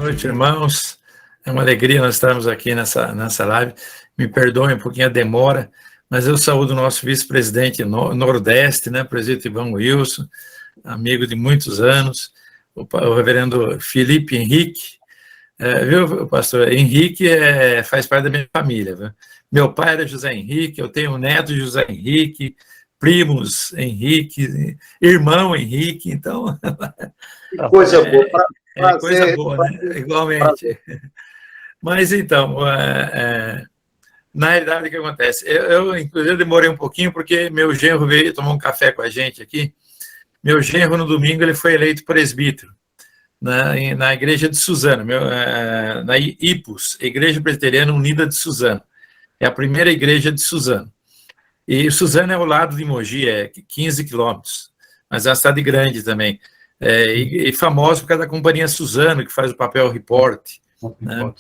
noite, irmãos. É uma alegria nós estarmos aqui nessa live. Me perdoem um pouquinho a demora, mas eu saúdo o nosso vice-presidente Nordeste, né, presbítero Ivan Wilson, amigo de muitos anos, o reverendo Felipe Henrique, viu, pastor? Henrique faz parte da minha família, viu? Meu pai era José Henrique, eu tenho um neto José Henrique, primos Henrique, irmão Henrique, então... Coisa boa. Coisa boa, né? Igualmente. Mas, então, na realidade, o que acontece? Eu, inclusive, demorei um pouquinho, porque meu genro veio tomar um café com a gente aqui. Meu genro, no domingo, ele foi eleito presbítero na igreja de Suzano, na IPUS, Igreja Presbiteriana Unida de Suzano. É a primeira igreja de Suzano. E Suzano é ao lado de Mogi, 15 quilômetros, mas é uma cidade grande também. E famosa por causa da companhia Suzano, que faz o papel report. Né?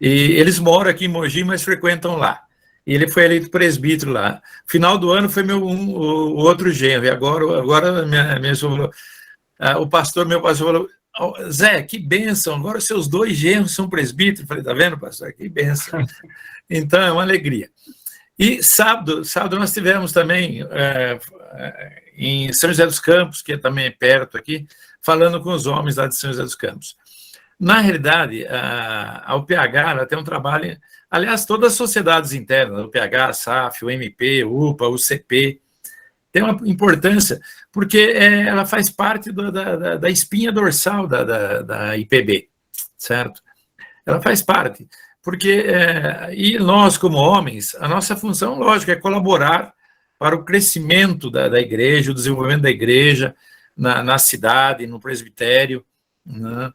E eles moram aqui em Mogi, mas frequentam lá. E ele foi eleito presbítero lá. Final do ano foi o outro genro. E agora meu pastor falou, Zé, que bênção, agora seus dois genros são presbíteros. Eu falei, tá vendo, pastor? Que bênção. Então, é uma alegria. E sábado nós tivemos também em São José dos Campos, que é também perto aqui, falando com os homens lá de São José dos Campos. Na realidade, a UPH ela tem um trabalho, aliás, todas as sociedades internas, o UPH, a SAF, o MP, o UPA, o CP, tem uma importância, porque ela faz parte da espinha dorsal da IPB, certo? Ela faz parte, porque, e nós, como homens, a nossa função, lógico, é colaborar para o crescimento da igreja, o desenvolvimento da igreja na cidade, no presbitério, né?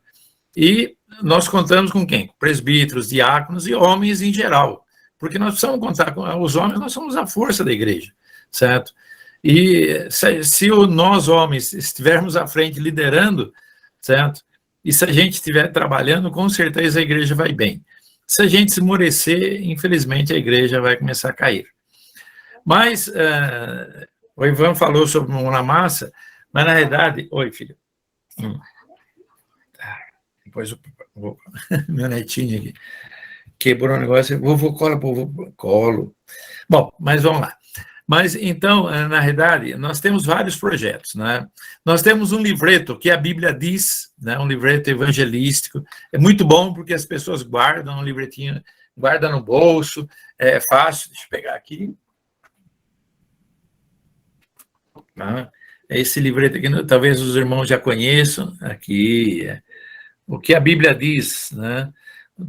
E nós contamos com quem? Presbíteros, diáconos e homens em geral, porque nós precisamos contar com os homens, nós somos a força da igreja, certo? E se nós, homens, estivermos à frente liderando, certo? E se a gente estiver trabalhando, com certeza a igreja vai bem. Se a gente se esmorecer, infelizmente a igreja vai começar a cair. Mas o Ivan falou sobre mão na massa, mas na realidade... Oi, filho. Depois meu netinho aqui quebrou um negócio, vovô colo. Bom, mas vamos lá. Mas, então, na realidade, nós temos vários projetos, né? Nós temos um livreto que a Bíblia diz, né? Um livreto evangelístico, é muito bom porque as pessoas guardam um livretinho, guardam no bolso, é fácil, deixa eu pegar aqui. Tá? Esse livreto aqui, talvez os irmãos já conheçam, aqui, o que a Bíblia diz, né?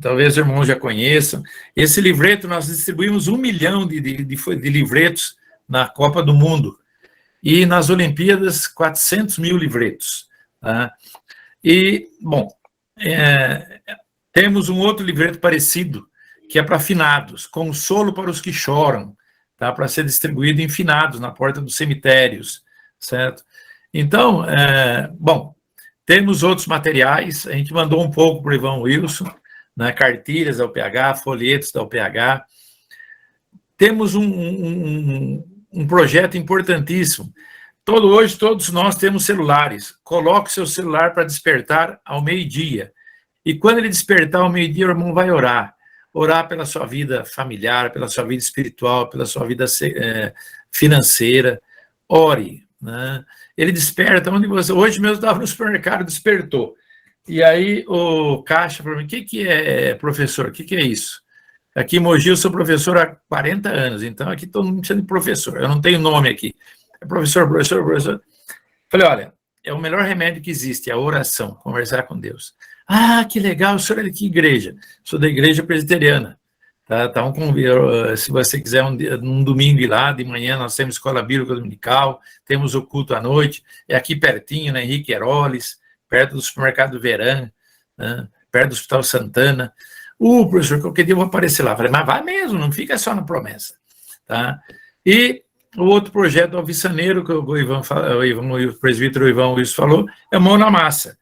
Talvez os irmãos já conheçam. Esse livreto, nós distribuímos 1 milhão de livretos na Copa do Mundo. E nas Olimpíadas, 400 mil livretos. Tá? E, bom, temos um outro livreto parecido, que é para finados, Consolo para os que choram, tá? Para ser distribuído em finados, na porta dos cemitérios, certo? Então, bom, temos outros materiais, a gente mandou um pouco para o Ivan Wilson, né, cartilhas da UPH, folhetos da UPH. Temos um projeto importantíssimo. Hoje, todos nós temos celulares. Coloque seu celular para despertar ao meio-dia. E quando ele despertar ao meio-dia, o irmão vai orar. Orar pela sua vida familiar, pela sua vida espiritual, pela sua vida financeira. Ore, né? Ele desperta onde você... Hoje mesmo estava no supermercado, despertou. E aí o caixa falou, o que é, professor? O que é isso? Aqui em Mogi eu sou professor há 40 anos, então aqui todo mundo precisa de professor. Eu não tenho nome aqui. É professor. Falei, olha, é o melhor remédio que existe, é a oração, conversar com Deus. Ah, que legal, o senhor é de que igreja? Sou da igreja presbiteriana. Tá um convite, se você quiser um domingo ir lá, de manhã nós temos escola bíblica dominical, temos o culto à noite, é aqui pertinho, na Henrique Heroles, perto do supermercado do Verã, né, perto do Hospital Santana. Professor, qualquer dia eu vou aparecer lá. Falei, mas vai mesmo, não fica só na promessa. Tá? E o outro projeto do Alvissaneiro, que o presbítero Ivan Wilson falou, é Mão na Massa.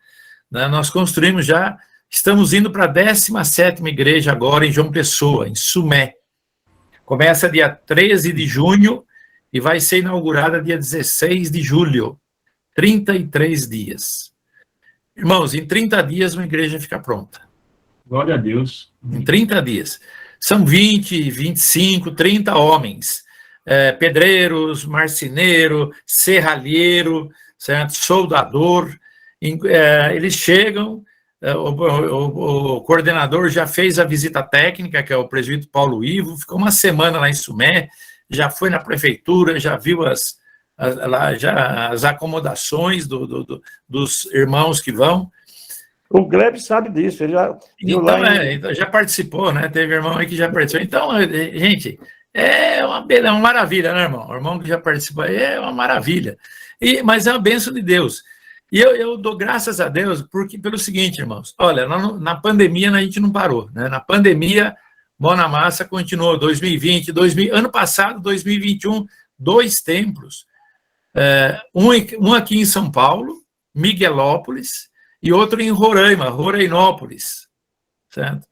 Né? Nós construímos já... Estamos indo para a 17ª igreja agora em João Pessoa, em Sumé. Começa dia 13 de junho e vai ser inaugurada dia 16 de julho. 33 dias. Irmãos, em 30 dias uma igreja fica pronta. Glória a Deus. Em 30 dias. São 20, 25, 30 homens. Pedreiros, marceneiro, serralheiro, certo? Soldador. Eles chegam, o coordenador já fez a visita técnica, que é o presbítero Paulo Ivo, ficou uma semana lá em Sumé, já foi na prefeitura, já viu as acomodações dos irmãos que vão. O Gleb sabe disso, ele já viu então, lá já participou, né? Teve irmão aí que já participou. Então, gente, é uma maravilha, né, irmão? O irmão que já participou é uma maravilha. Mas é uma bênção de Deus. E eu dou graças a Deus pelo seguinte, irmãos. Olha, na pandemia a gente não parou, né? Na pandemia, Mão na Massa continuou 2020, ano passado, 2021, 2 templos. Um aqui em São Paulo, Miguelópolis, e outro em Roraima, Rorainópolis, certo?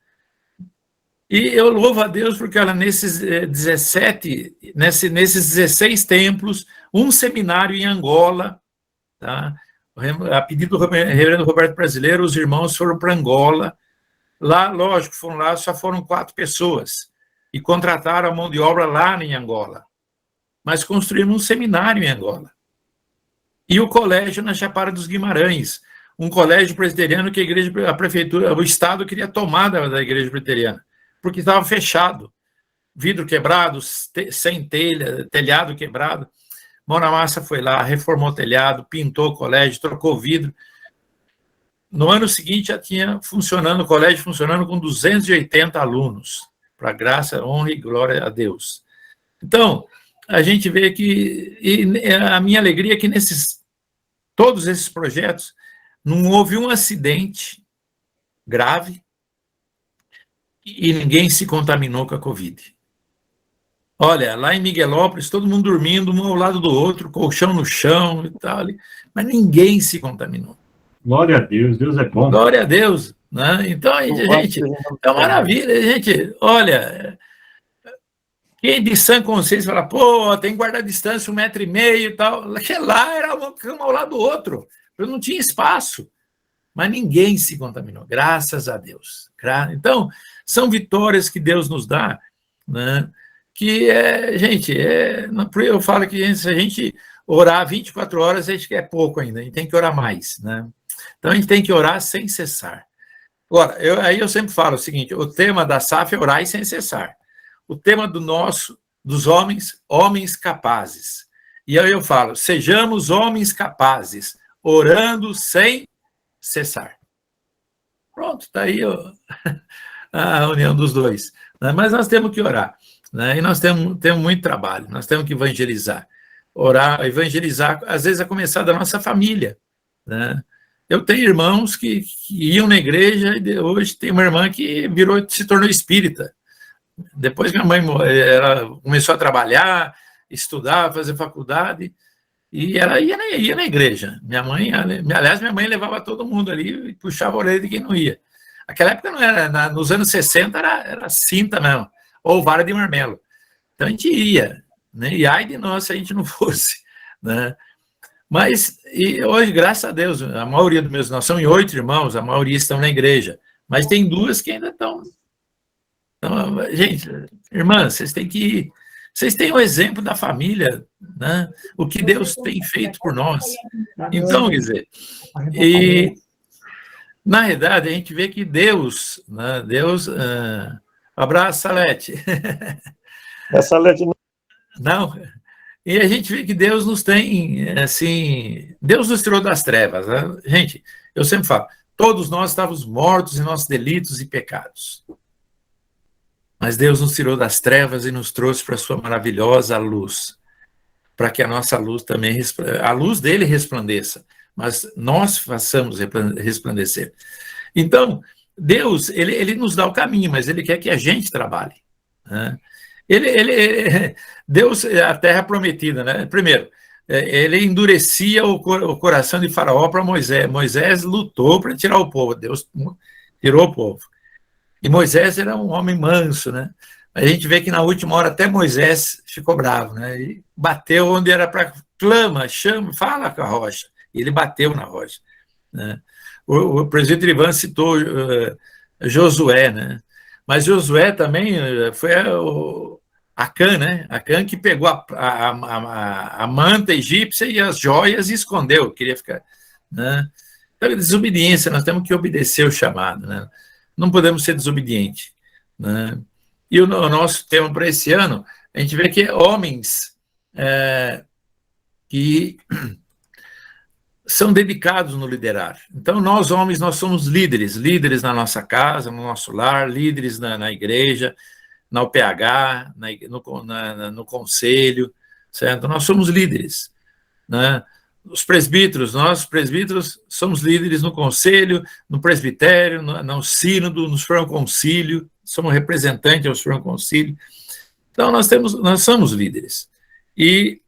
E eu louvo a Deus porque, olha, nesses 16 templos, um seminário em Angola, tá? A pedido do reverendo Roberto Brasileiro, os irmãos foram para Angola. Lá, lógico, só foram 4 pessoas, e contrataram a mão de obra lá em Angola. Mas construímos um seminário em Angola. E o colégio na Chapada dos Guimarães, um colégio presbiteriano que a prefeitura, o Estado queria tomar da igreja presbiteriana, porque estava fechado, vidro quebrado, sem telhado quebrado. Mão na Massa foi lá, reformou o telhado, pintou o colégio, trocou vidro. No ano seguinte já tinha o colégio funcionando com 280 alunos, para graça, honra e glória a Deus. Então, a gente vê que, a minha alegria é que todos esses projetos, não houve um acidente grave e ninguém se contaminou com a Covid. Olha, lá em Miguelópolis, todo mundo dormindo, um ao lado do outro, colchão no chão e tal, mas ninguém se contaminou. Glória a Deus, Deus é bom. Glória a Deus, né? Então, gente, é uma maravilha, gente, olha, quem de sã consciência fala, pô, tem que guardar distância 1,5 metro e tal, lá era uma cama ao lado do outro, eu não tinha espaço. Mas ninguém se contaminou, graças a Deus. Então, são vitórias que Deus nos dá, né? Que, gente, eu falo que se a gente orar 24 horas, a gente quer pouco ainda, a gente tem que orar mais, né? Então, a gente tem que orar sem cessar. Agora, aí eu sempre falo o seguinte, o tema da SAF é orar sem cessar. O tema dos homens capazes. E aí eu falo, sejamos homens capazes, orando sem cessar. Pronto, está aí a união dos dois. Né? Mas nós temos que orar. Né? E nós temos muito trabalho. Nós temos que evangelizar. Orar, evangelizar, às vezes, a começar da nossa família. Né? Eu tenho irmãos que iam na igreja e hoje tem uma irmã que se tornou espírita. Depois que minha mãe ela começou a trabalhar, estudar, fazer faculdade, e ela ia na igreja. Aliás, minha mãe levava todo mundo ali e puxava a orelha de quem não ia. Naquela época não era, nos anos 60 era cinta mesmo, ou vara de marmelo. Então a gente ia, né? E ai de nós se a gente não fosse, né? Mas hoje, graças a Deus, a maioria dos nós somos 8 irmãos, a maioria estão na igreja, mas tem 2 que ainda estão. Então, gente, irmãs, vocês têm o exemplo da família, né? O que Deus tem feito por nós. Então, quer dizer, na realidade, a gente vê que Deus, né? Abraço, Salete. Salete não. E a gente vê que Deus nos tem, assim, Deus nos tirou das trevas. Né? Gente, eu sempre falo, todos nós estávamos mortos em nossos delitos e pecados. Mas Deus nos tirou das trevas e nos trouxe para a sua maravilhosa luz, para que a nossa luz também, a luz dele resplandeça, mas nós façamos resplandecer. Então, Deus, ele nos dá o caminho, mas ele quer que a gente trabalhe. Né? Deus, a terra prometida, né? Primeiro, ele endurecia o coração de Faraó para Moisés. Moisés lutou para tirar o povo, Deus tirou o povo. E Moisés era um homem manso, né? A gente vê que na última hora até Moisés ficou bravo, né? E bateu onde era para clama, chama, fala com a rocha. E ele bateu na rocha. Né? O presbítero Ivan citou Josué, né? Mas Josué também foi Acã, né? Acã que pegou a manta egípcia e as joias e escondeu, queria ficar, né? Então, desobediência, nós temos que obedecer o chamado, né? Não podemos ser desobedientes, né? E o nosso tema para esse ano, a gente vê que homens que são dedicados no liderar. Então, nós homens, nós somos líderes na nossa no nosso lar, líderes na igreja, na UPH, no conselho, certo? Nós somos líderes, né? Os presbíteros, nós presbíteros somos líderes no conselho, no presbitério, no sínodo, no Supremo Concílio, somos representantes ao Supremo Concílio. Então, nós somos líderes. E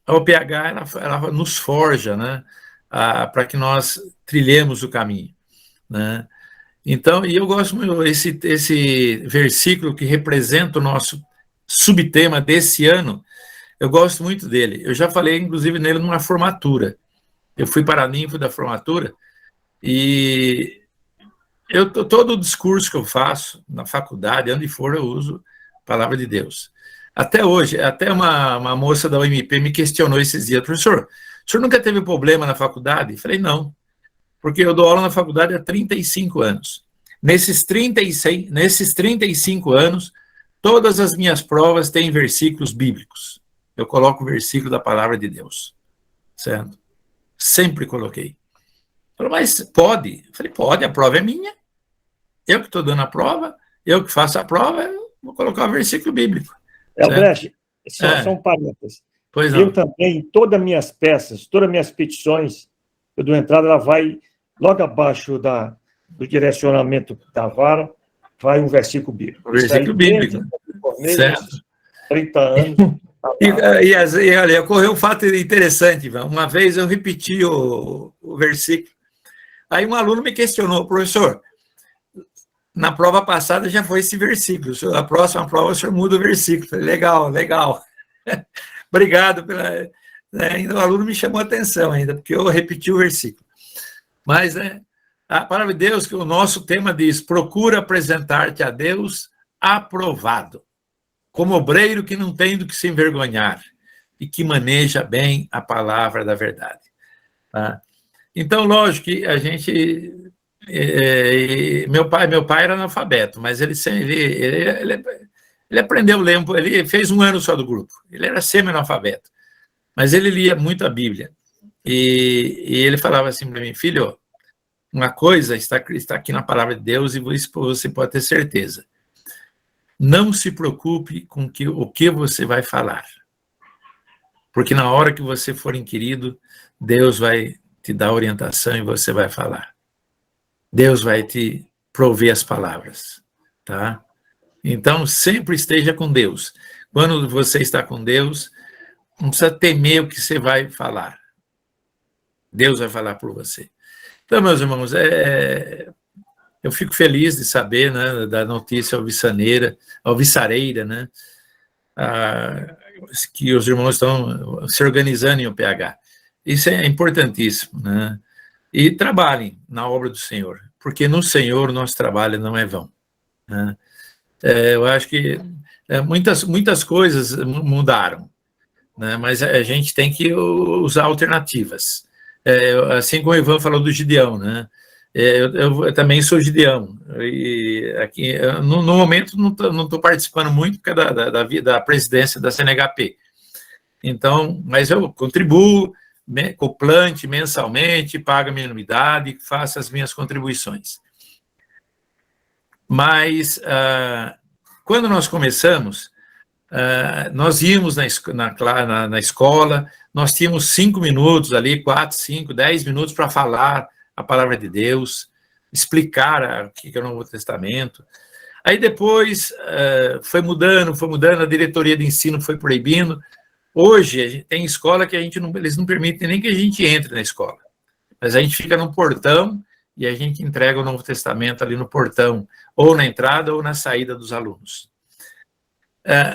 a UPH, ela nos forja, né, para que nós trilhemos o caminho, né? Então, e eu gosto muito esse versículo que representa o nosso subtema desse ano, eu gosto muito dele. Eu já falei, inclusive, nele numa formatura. Eu fui paraninfo da formatura e todo o discurso que eu faço na faculdade, onde for, eu uso a palavra de Deus. Até hoje, até uma moça da UMP me questionou esses dias: professor, o senhor nunca teve problema na faculdade? Eu falei, não, porque eu dou aula na faculdade há 35 anos. Nesses 35 anos, todas as minhas provas têm versículos bíblicos. Eu coloco o versículo da palavra de Deus, certo? Sempre coloquei. Falei, mas pode? Eu falei, pode, a prova é minha. Eu que estou dando a prova, eu que faço a prova, eu vou colocar o versículo bíblico. Albrecht, só um parênteses. Eu também, todas as minhas peças, todas as minhas petições, eu dou entrada, ela vai logo abaixo do direcionamento da vara, vai um versículo bíblico. O versículo bíblico. Certo. 30 anos. E olha, ocorreu um fato interessante. Uma vez eu repeti o versículo. Aí um aluno me questionou, professor, na prova passada já foi esse versículo, a próxima prova o senhor muda o versículo. Falei, legal. Obrigado pela... Ainda o aluno me chamou a atenção ainda, porque eu repeti o versículo. Mas, a palavra de Deus, que o nosso tema diz, procura apresentar-te a Deus aprovado, como obreiro que não tem do que se envergonhar e que maneja bem a palavra da verdade. Tá? Então, lógico que a gente... Meu pai era analfabeto, mas ele aprendeu a ler, ele fez um ano só do grupo, ele era semi-analfabeto, mas ele lia muito a Bíblia, e ele falava assim para mim, filho, uma coisa está aqui na palavra de Deus e você pode ter certeza, não se preocupe com o que você vai falar, porque na hora que você for inquirido, Deus vai te dar orientação e você vai falar. Deus vai te prover as palavras, tá? Então, sempre esteja com Deus. Quando você está com Deus, não precisa temer o que você vai falar. Deus vai falar por você. Então, meus irmãos, eu fico feliz de saber, né, da notícia alvissareira, né, que os irmãos estão se organizando em UPH. Isso é importantíssimo, né? E trabalhem na obra do Senhor, porque no Senhor o nosso trabalho não é vão, né? Eu acho que muitas coisas mudaram, né? Mas a gente tem que usar alternativas. Assim como o Ivan falou do Gideão, né? Eu também sou Gideão, e aqui, no momento não estou participando muito por causa da presidência da CNHP. Então, mas eu contribuo, coplante mensalmente, pago a minha anuidade, faço as minhas contribuições. Mas, quando nós começamos, nós íamos na escola, nós tínhamos 5 minutos ali, 4, 5, 10 minutos para falar a palavra de Deus, explicar o que é o Novo Testamento. Aí depois foi mudando, a diretoria de ensino foi proibindo. Hoje, a gente tem escola que eles não permitem nem que a gente entre na escola. Mas a gente fica no portão e a gente entrega o Novo Testamento ali no portão, ou na entrada ou na saída dos alunos.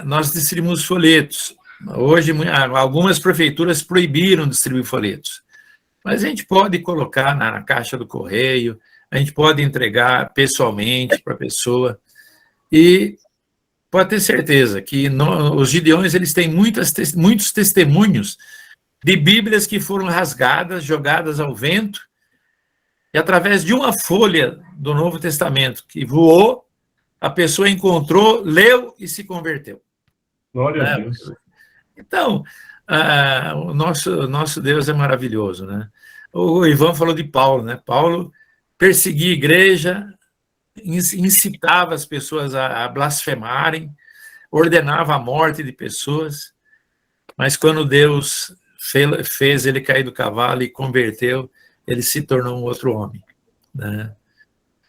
Nós distribuímos folhetos. Hoje, algumas prefeituras proibiram distribuir folhetos. Mas a gente pode colocar na caixa do correio, a gente pode entregar pessoalmente para a pessoa. E pode ter certeza que os Gideões, eles têm muitos testemunhos de Bíblias que foram rasgadas, jogadas ao vento, e através de uma folha do Novo Testamento que voou, a pessoa encontrou, leu e se converteu. Glória a Deus. Então, o nosso Deus é maravilhoso, né? O Ivan falou de Paulo, né? Paulo perseguia a igreja, incitava as pessoas a blasfemarem, ordenava a morte de pessoas, mas quando Deus fez ele cair do cavalo e converteu, ele se tornou um outro homem, né?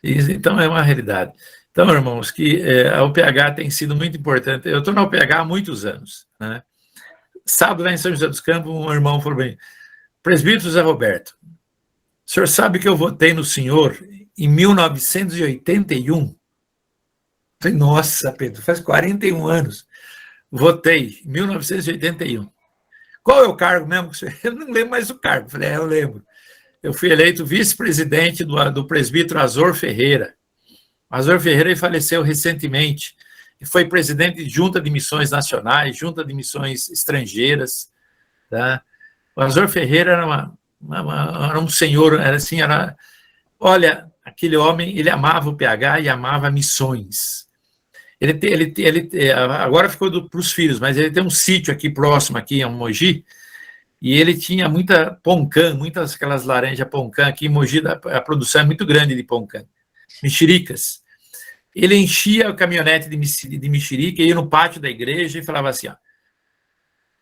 Então é uma realidade. Então, irmãos, que a UPH tem sido muito importante. Eu estou na UPH há muitos anos, né? Sábado, lá em São José dos Campos, um irmão falou bem: presbítero Zé Roberto, o senhor sabe que eu votei no senhor em 1981? Falei, nossa, Pedro, faz 41 anos. Votei em 1981. Qual é o cargo mesmo? Eu não lembro mais o cargo. Falei, eu lembro. Eu fui eleito vice-presidente do presbítero Azor Ferreira. Azor Ferreira faleceu recentemente. E foi presidente de Junta de Missões Nacionais, Junta de Missões Estrangeiras. Tá? O Azor Ferreira era um senhor, olha, aquele homem, ele amava o PH e amava missões. Ele agora ficou para os filhos, mas ele tem um sítio aqui próximo, aqui em Mogi, e ele tinha muita poncã, muitas aquelas laranjas poncã, aqui em Mogi a produção é muito grande de poncã, mexericas. Ele enchia a caminhonete de mexerica, ia no pátio da igreja e falava assim, ó,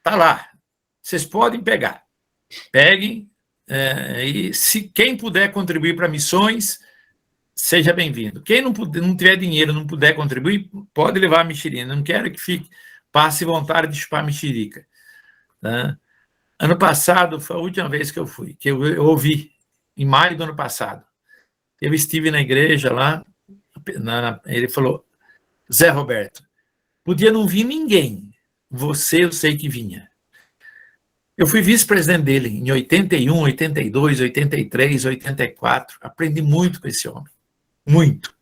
tá lá, vocês podem pegar, peguem, e se quem puder contribuir para missões, seja bem-vindo. Quem não tiver dinheiro, não puder contribuir, pode levar a mexerica. Não quero que passe vontade de chupar mexerica. Né? Ano passado, foi a última vez que eu fui, que eu ouvi, em maio do ano passado. Eu estive na igreja lá, ele falou, Zé Roberto, podia não vir ninguém, você eu sei que vinha. Eu fui vice-presidente dele em 81, 82, 83, 84, aprendi muito com esse homem, muito.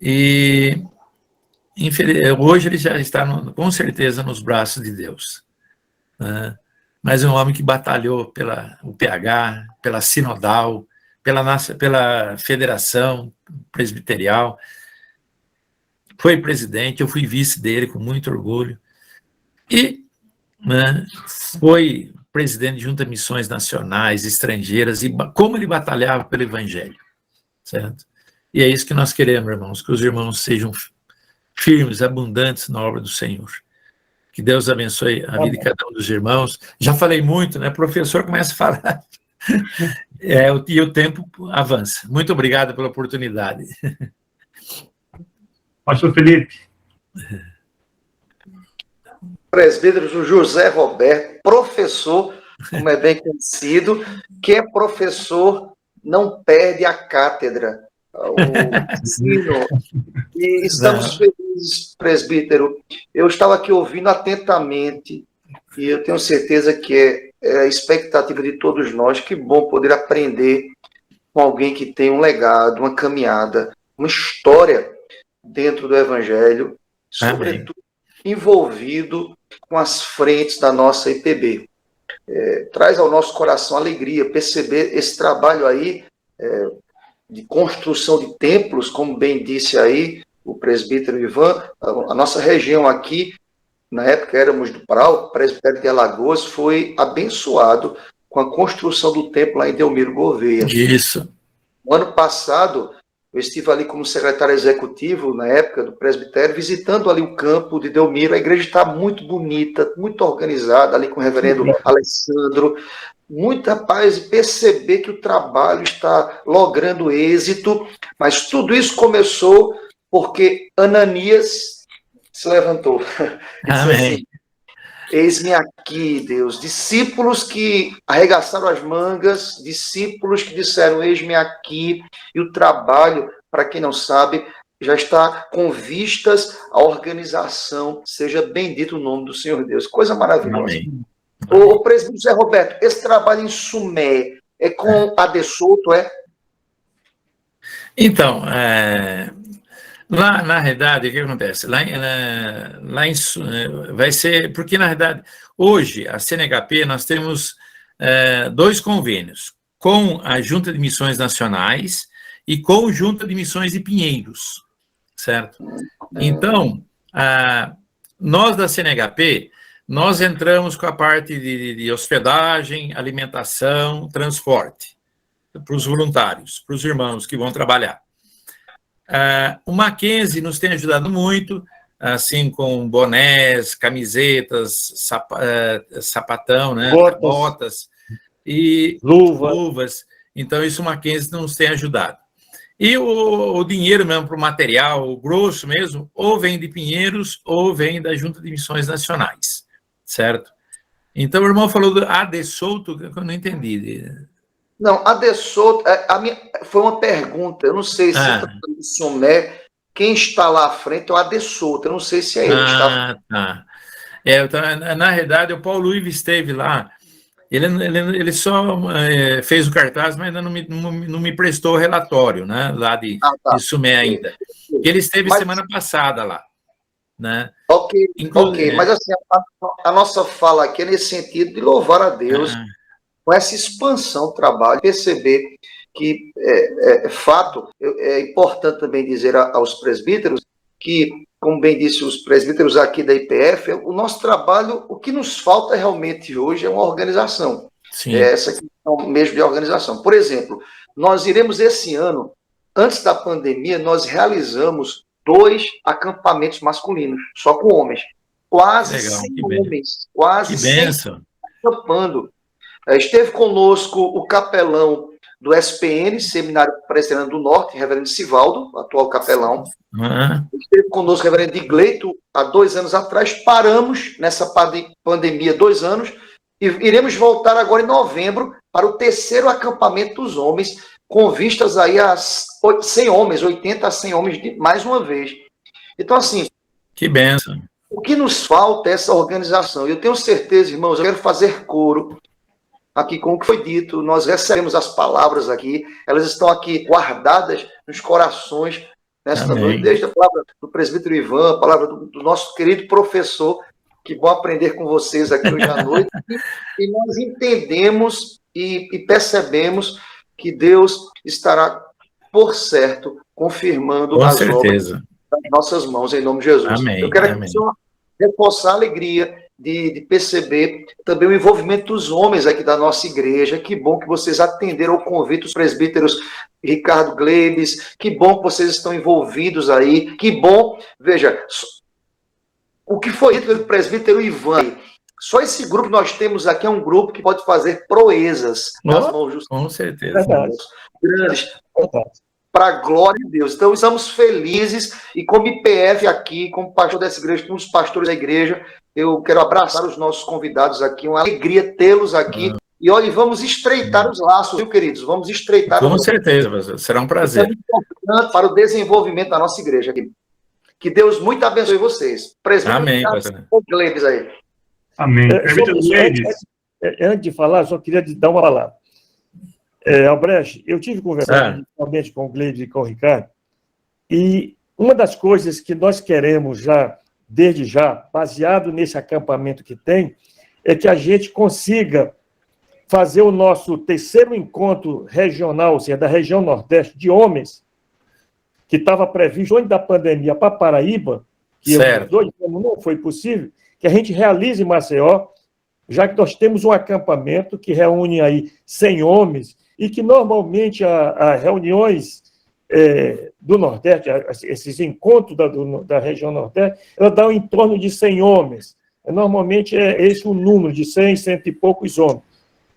E hoje ele já está, com certeza, nos braços de Deus. Mas é um homem que batalhou pela UPH, pela Sinodal, pela Federação Presbiterial, foi presidente, eu fui vice dele com muito orgulho, e foi presidente de Junta de Missões Nacionais, Estrangeiras, e como ele batalhava pelo Evangelho, certo? E é isso que nós queremos, irmãos, que os irmãos sejam firmes, abundantes na obra do Senhor. Que Deus abençoe a vida de cada um dos irmãos. Já falei muito, né? O professor começa a falar. E o tempo avança. Muito obrigado pela oportunidade. Pastor Felipe. Presbítero José Roberto, professor, como é bem conhecido, quem é professor não perde a cátedra, o ensino. E estamos felizes, presbítero. Eu estava aqui ouvindo atentamente e eu tenho certeza que é a expectativa de todos nós. Que bom poder aprender com alguém que tem um legado, uma caminhada, uma história dentro do Evangelho, sobretudo envolvido com as frentes da nossa IPB. Traz ao nosso coração alegria perceber esse trabalho aí de construção de templos, como bem disse aí o presbítero Ivan. A nossa região aqui, na época éramos do Pará, o presbitério de Alagoas foi abençoado com a construção do templo lá em Delmiro Gouveia. Isso. No ano passado, eu estive ali como secretário executivo, na época do presbitério, visitando ali o campo de Delmiro. A igreja está muito bonita, muito organizada, ali com o reverendo Alessandro. Muita paz, e perceber que o trabalho está logrando êxito, mas tudo isso começou porque Ananias se levantou. Amém. Assim, eis-me aqui, Deus. Discípulos que arregaçaram as mangas, discípulos que disseram, eis-me aqui. E o trabalho, para quem não sabe, já está com vistas à organização. Seja bendito o nome do Senhor Deus. Coisa maravilhosa. Amém. O presbítero Zé Roberto, esse trabalho em Sumé é com a De Souto, é? Então, na realidade, o que acontece? Vai ser, porque na realidade, hoje, a CNHP, nós temos 2 convênios, com a Junta de Missões Nacionais e com a Junta de Missões de Pinheiros, certo? Então, nós da CNHP, nós entramos com a parte de hospedagem, alimentação, transporte, para os voluntários, para os irmãos que vão trabalhar. O Mackenzie nos tem ajudado muito, assim, com bonés, camisetas, sapatão, né? Botas e luvas. Então, isso o Mackenzie nos tem ajudado. E o dinheiro mesmo para o material, o grosso mesmo, ou vem de Pinheiros, ou vem da Junta de Missões Nacionais, certo? Então, o irmão falou do AD Souto, que eu não entendi. Não, AD Souto, foi uma pergunta, eu não sei se o Sumé, quem está lá à frente é o AD Souto, eu não sei se é ele que está... Tá. Na realidade, o Paulo Ives esteve lá, ele só fez o cartaz, mas ainda não me prestou o relatório, né, lá de Sumé ainda. Ele esteve semana passada lá, né? Ok, mas assim, a nossa fala aqui é nesse sentido de louvar a Deus com essa expansão do trabalho, perceber que é fato, é importante também dizer aos presbíteros que, como bem disse os presbíteros aqui da IPF, o nosso trabalho, o que nos falta realmente hoje é uma organização. Sim. Essa questão mesmo de organização. Por exemplo, nós iremos esse ano, antes da pandemia, nós realizamos 2 acampamentos masculinos, só com homens. Quase 100 homens, quase 100 acampando. Esteve conosco o capelão do SPN, Seminário Presbiteriano do Norte, reverendo Sivaldo, atual capelão. Esteve conosco o reverendo Igleito, há 2 anos atrás. Paramos nessa pandemia 2 anos e iremos voltar agora em novembro para o 3º acampamento dos homens, com vistas aí a 100 homens, 80 a 100 homens mais uma vez. Então, assim... Que bênção! O que nos falta é essa organização. Eu tenho certeza, irmãos, eu quero fazer coro aqui com o que foi dito, nós recebemos as palavras aqui, elas estão aqui guardadas nos corações nesta noite, desde a palavra do presbítero Ivan, a palavra do nosso querido professor, que bom aprender com vocês aqui hoje à noite, e nós entendemos e percebemos que Deus estará, por certo, confirmando as obras das nossas mãos, em nome de Jesus. Eu quero aqui só reforçar a alegria de perceber também o envolvimento dos homens aqui da nossa igreja. Que bom que vocês atenderam ao convite dos presbíteros Ricardo Glebes, que bom que vocês estão envolvidos aí, que bom, veja, o que foi dito pelo presbítero Ivan, só esse grupo que nós temos aqui é um grupo que pode fazer proezas nas mãos dos... Com certeza. Grandes. Para a glória de Deus. Então, estamos felizes, e como IPF aqui, como pastor dessa igreja, como os pastores da igreja, eu quero abraçar os nossos convidados aqui, uma alegria tê-los aqui, e olha, vamos estreitar os laços, viu, queridos? Vamos estreitar os laços. Com certeza, será um prazer. É muito importante para o desenvolvimento da nossa igreja aqui. Que Deus muito abençoe vocês. Amém, pastor. Glebes aí. Amém. Antes de falar, só queria dar uma palavra. Albrecht, eu tive conversando inicialmente com o Gleides e com o Ricardo, e uma das coisas que nós queremos já, desde já, baseado nesse acampamento que tem, é que a gente consiga fazer o nosso 3º encontro regional, ou seja, da região Nordeste, de homens, que estava previsto antes da pandemia para Paraíba, que não foi possível, que a gente realize em Maceió, já que nós temos um acampamento que reúne aí 100 homens, e que normalmente as reuniões do Nordeste, esses encontros da região Nordeste, ela dá em torno de 100 homens. Normalmente é esse o número, de 100, 100 e poucos homens.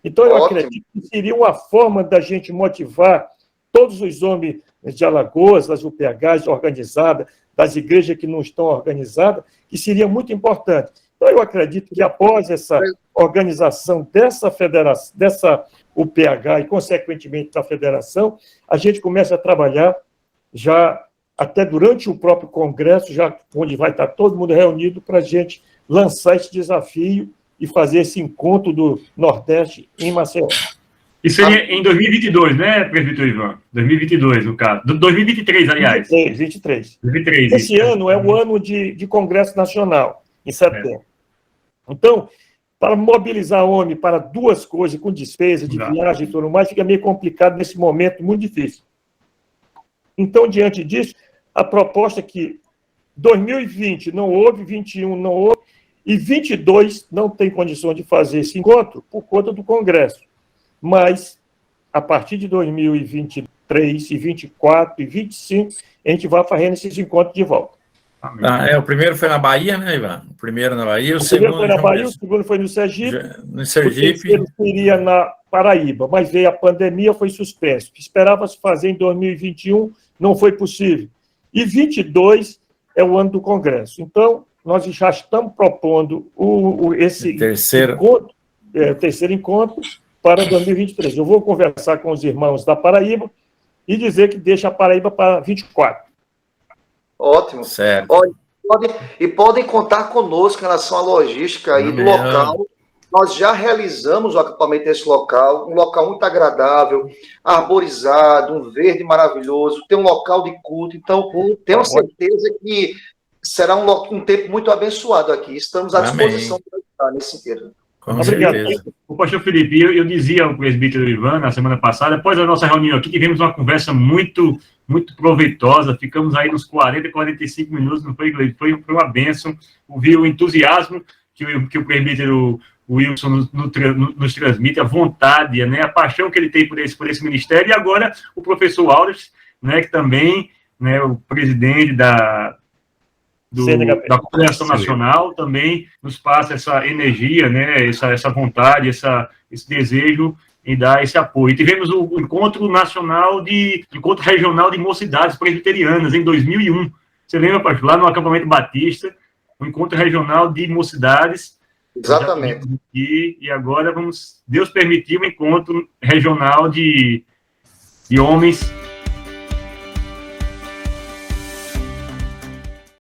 Então, eu acredito que seria uma forma da gente motivar todos os homens de Alagoas, das UPHs organizadas, das igrejas que não estão organizadas, que seria muito importante. Então, eu acredito que após essa organização dessa federação, dessa UPH e, consequentemente, da federação, a gente começa a trabalhar já até durante o próprio congresso, já onde vai estar todo mundo reunido para a gente lançar esse desafio e fazer esse encontro do Nordeste em Maceió. Isso seria em 2022, né, presbítero Ivan? 2022, no caso. 2023, aliás. 2023. Esse isso. ano é o ano de Congresso Nacional, em setembro. Então, para mobilizar homem para duas coisas, com despesa de viagem e tudo mais, fica meio complicado nesse momento, muito difícil. Então, diante disso, a proposta é que 2020 não houve, 21 não houve, e 22 não tem condição de fazer esse encontro por conta do Congresso. Mas, a partir de 2023, e 24 e 25, a gente vai fazendo esses encontros de volta. O primeiro foi na Bahia, né, Ivan? O primeiro na Bahia, o segundo foi na Bahia, o segundo foi no Sergipe. No Sergipe. O terceiro seria na Paraíba, mas veio a pandemia, foi suspenso. Esperava-se fazer em 2021, não foi possível. E 22 é o ano do Congresso. Então, nós já estamos propondo esse terceiro encontro para 2023. Eu vou conversar com os irmãos da Paraíba e dizer que deixa a Paraíba para 24. Ótimo. Certo. Olha, podem contar conosco em relação à logística aí do local. Nós já realizamos o acampamento nesse local, um local muito agradável, arborizado, um verde maravilhoso, tem um local de culto. Então, tenho certeza que será um tempo muito abençoado aqui. Estamos à disposição para estar nesse inteiro. Obrigado. O pastor Felipe, eu dizia ao presbítero Ivan na semana passada, após a nossa reunião aqui, tivemos uma conversa muito proveitosa, ficamos aí nos 40, 45 minutos, não foi uma bênção, ouvir o entusiasmo que o presbítero Wilson nos transmite, a vontade, né, a paixão que ele tem por esse ministério, e agora o professor Auras, né, que também, né, o presidente da Cooperação Nacional, também nos passa essa energia, né, essa vontade, esse desejo em dar esse apoio. Tivemos o encontro regional de mocidades presbiterianas em 2001. Você lembra, pastor? Lá no acampamento Batista, o encontro regional de mocidades. Exatamente. E agora Deus permitiu um encontro regional de homens